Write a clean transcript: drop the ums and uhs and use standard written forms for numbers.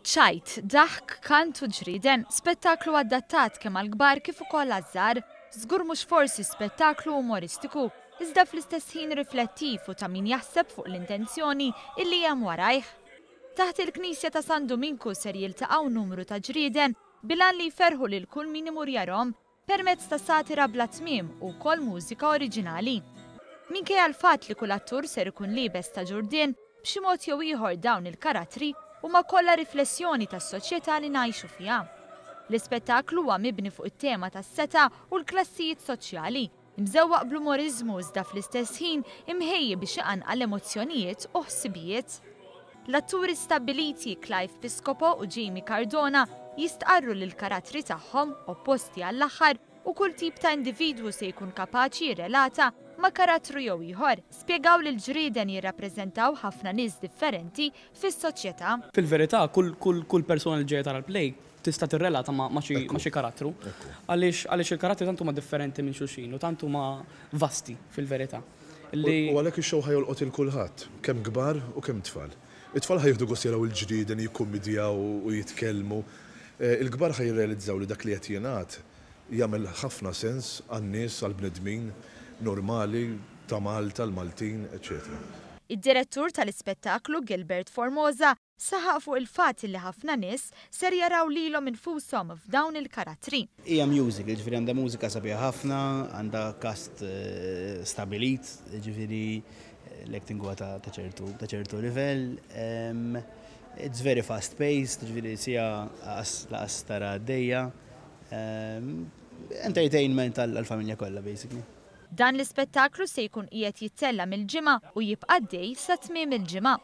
ċajt, daħk, kant u ġrieden, spettaklu adattat kemm għall-kbar kif ukoll għaż-żgħar, żgur mhux forsi spettaklu umoristiku, iżda fl-istess ħin riflettiv u ta' min jaħseb fuq l-intenzjoni illi hemm warajh. Taħt il-Knisja ta' San Dominku ser jiltaqgħu numru ta' ġrieden bilan li jferħu lil kull min imur jarhom permezz ta' satira bla tmiem u wkoll mużika oriġinali. Minkejja l-fatt li kull attur ser ikun liebes ta' ġurdien, b'xi mod jew ieħor dawn il-karattri huma kollha riflessjoni tas-soċjetà li ngħixu fiha. L-ispettaklu huwa mibni fuq it-tema tas-seta u l-klassijiet soċjali, imżewwaq bl-umoriżmu iżda fl-istess ħin imħejji biex iqanqal emozzjonijiet u ħsibijiet. L-atturi stabbiliti Clive Piscopo u Jamie Cardona jistqarru lil karattri tagħhom opposti għall-aħħar u kull tip ta' individwu se jkun kapaċi jirrelata ma' karattru jew ieħor. Spjegaw li l-ġrieden jirrappreżentaw ħafna nies differenti fis-soċjetà. Fil-verità kull persuna li ġejja tara l-play tista' tirrelata ma' xi karattru għaliex il-karattri tant huma differenti minn xulxin u tant huma vasti fil-verità. U għalhekk ix-show ħajolqot il kulħadd, kemm kbar u kemm tfal. It-tfal ħajieħdu gost jaraw il-ġrieden jikkummedjaw u jitkellmu. Il-kbar ħajrealizzaw li dak li qed jingħad jagħmel ħafna sens għan-nies għall-bnedmin normali ta' Malta, l-Maltin, eċetera. Id-direttur tal-ispettaklu Gilbert Formosa saħaq fuq il-fatt li ħafna nies ser jaraw lilhom infushom f'dawn il-karattri. Hija musical, ġifieri għandha mużika sabiħa ħafna, għandha cast stabilit, ġifieri l-acting huwa ta' ċertu livell. It's very fast paced, ġifieri sija laqas tara għaddejja. Entertainment għall-familja kollha basically. Dan l-ispettaklu se jkun qiegħed jittella mill-ġimgħa u jibqa' dej sa tmiem il-ġimgħa.